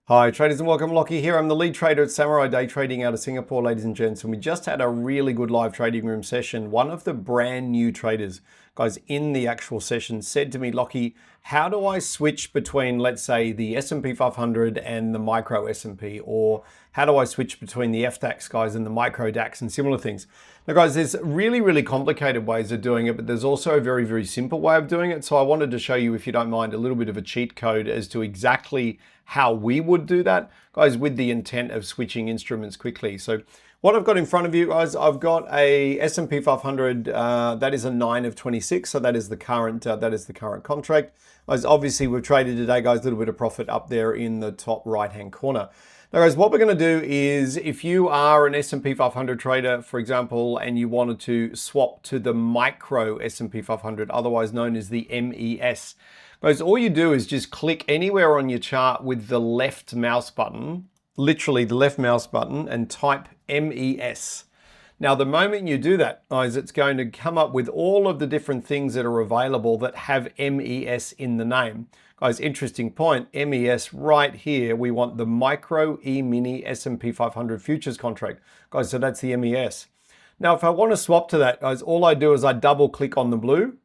Hi traders and welcome, Lockie here. I'm the lead trader at Samurai Day Trading out of Singapore, ladies and gents, and we just had a really good live trading room session. One of the brand new traders, guys, in the actual session said to me, Lockie, how do I switch between, let's say, the S&P 500 and the Micro S&P, or how do I switch between the FDAX, guys, and the Micro DAX and similar things? Now, guys, there's really complicated ways of doing it, but there's also a very simple way of doing it. So I wanted to show you, if you don't mind, a little bit of a cheat code as to exactly how we would do that, guys, with the intent of switching instruments quickly. So what I've got in front of you, guys, I've got a S&P 500, that is a 9 of 26, so that is the current contract. Guys, obviously we've traded today, guys, a little bit of profit up there in the top right-hand corner. Now, guys, what we're going to do is, if you are an S&P 500 trader, for example, and you wanted to swap to the Micro S&P 500, otherwise known as the MES, guys, all you do is just click anywhere on your chart with the left mouse button, literally the left mouse button, and type MES. Now, the moment you do that, guys, it's going to come up with all of the different things that are available that have MES in the name. Guys, interesting point, MES right here, we want the Micro E-mini S&P 500 futures contract. Guys, so that's the MES. Now, if I want to swap to that, guys, all I do is I double click on the blue,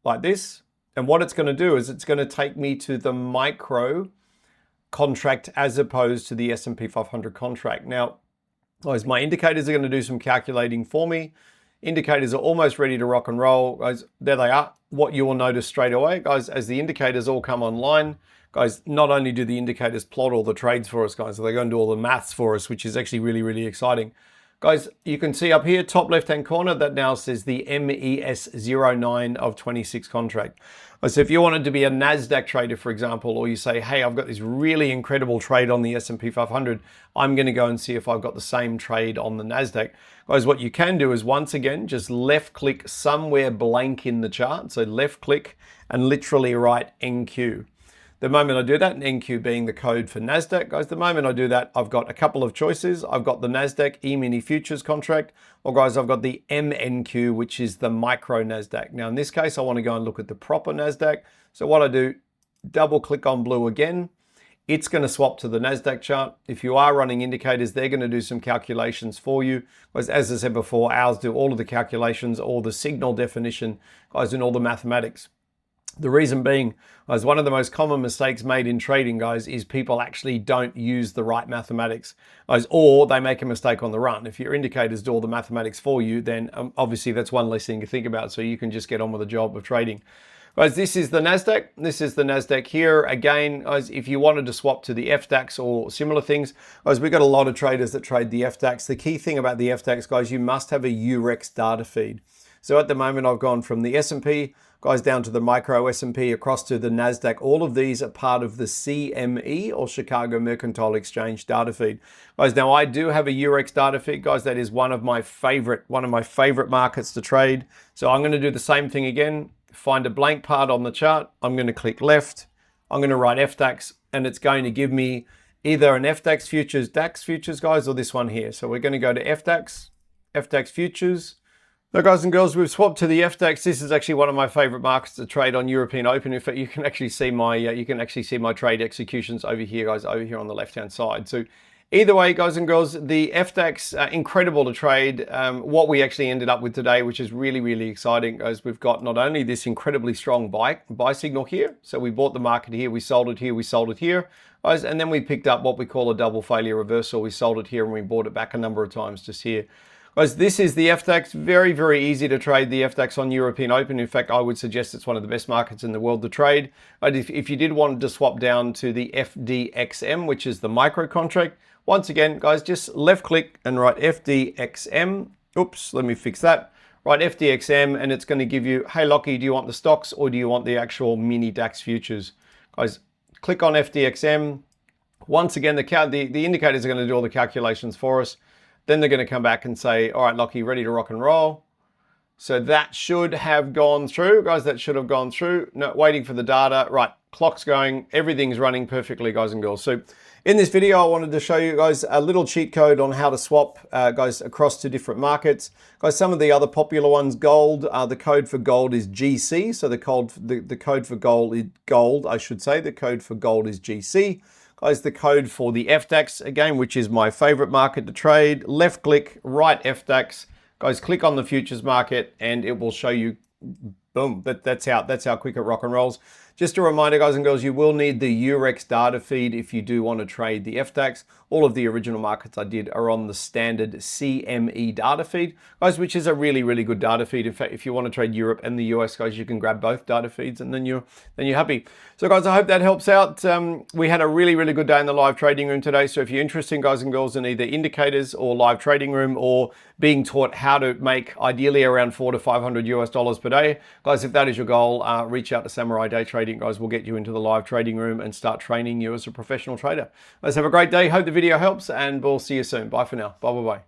like this. And what it's going to do is it's going to take me to the Micro contract as opposed to the S&P 500 contract. Now, guys, my indicators are going to do some calculating for me. Indicators are almost ready to rock and roll. Guys, there they are. What you will notice straight away, guys, as the indicators all come online, guys, not only do the indicators plot all the trades for us, guys, so they're going to do all the maths for us, which is actually really exciting. Guys, you can see up here, top left-hand corner, that now says the MES 09 of 26 contract. So if you wanted to be a Nasdaq trader, for example, or you say, hey, I've got this really incredible trade on the S&P 500, I'm going to go and see if I've got the same trade on the Nasdaq. Guys, what you can do is, once again, just left-click somewhere blank in the chart. So left-click and literally write NQ. The moment I do that, and NQ being the code for Nasdaq, guys, the moment I do that, I've got a couple of choices. I've got the Nasdaq E-mini futures contract, or guys, I've got the MNQ, which is the micro Nasdaq. Now, in this case, I want to go and look at the proper Nasdaq. So what I do, double click on blue again. It's going to swap to the Nasdaq chart. If you are running indicators, they're going to do some calculations for you. As I said before, ours do all of the calculations, all the signal definition, guys, and all the mathematics. The reason being, guys, one of the most common mistakes made in trading, guys, is people actually don't use the right mathematics, guys, or they make a mistake on the run. If your indicators do all the mathematics for you, then obviously that's one less thing to think about, so you can just get on with the job of trading. Guys, this is the Nasdaq. This is the Nasdaq here. Again, guys, if you wanted to swap to the FDAX or similar things, guys, we've got a lot of traders that trade the FDAX. The key thing about the FDAX, guys, you must have a UREX data feed. So at the moment, I've gone from the S&P, guys, down to the Micro S&P, across to the Nasdaq. All of these are part of the CME, or Chicago Mercantile Exchange data feed. Guys, now I do have a UREX data feed, guys. That is one of my favorite markets to trade. So I'm going to do the same thing again. Find a blank part on the chart. I'm going to click left. I'm going to write FDAX, and it's going to give me either an FDAX futures, DAX futures, guys, or this one here. So we're going to go to FDAX, FDAX futures. Now, guys and girls, we've swapped to the FDAX. This is actually one of my favorite markets to trade on European Open. In fact, you can actually see my trade executions over here, guys, over here on the left-hand side. So either way, guys and girls, the FDAX, incredible to trade. What we actually ended up with today, which is really exciting, guys, we've got not only this incredibly strong buy signal here. So we bought the market here, we sold it here, we sold it here, guys, and then we picked up what we call a double failure reversal. We sold it here and we bought it back a number of times just here. Guys, this is the FDAX. Very easy to trade the FDAX on European Open. In fact, I would suggest it's one of the best markets in the world to trade. But if you did want to swap down to the FDXM, which is the micro contract, once again, guys, just left click and write FDXM. Oops, let me fix that. Write FDXM, and it's going to give you, hey, Lockie, do you want the stocks or do you want the actual mini DAX futures? Guys, click on FDXM. Once again, the indicators are going to do all the calculations for us. Then they're going to come back and say, all right, Lockie, ready to rock and roll. So that should have gone through, guys. That should have gone through. No, waiting for the data. Right, clock's going. Everything's running perfectly, guys and girls. So in this video, I wanted to show you guys a little cheat code on how to swap, guys, across to different markets. Guys, some of the other popular ones, gold. The code for gold is GC. So the code for gold is gold, I should say. The code for gold is GC. Guys, the code for the FDAX, again, which is my favorite market to trade. Left click, right FDAX. Guys, click on the futures market and it will show you, boom, that's how quick it rock and rolls. Just a reminder, guys and girls, you will need the Eurex data feed if you do want to trade the FDAX. All of the original markets I did are on the standard CME data feed, guys, which is a really, really good data feed. In fact, if you want to trade Europe and the US, guys, you can grab both data feeds and then you're happy. So, guys, I hope that helps out. We had a really, really good day in the live trading room today. So if you're interested, guys and girls, in either indicators or live trading room or being taught how to make ideally around $400 to $500 per day, guys, if that is your goal, reach out to Samurai Day Trading, guys. We'll get you into the live trading room and start training you as a professional trader. Guys, have a great day. Hope the video helps and we'll see you soon. Bye for now. Bye.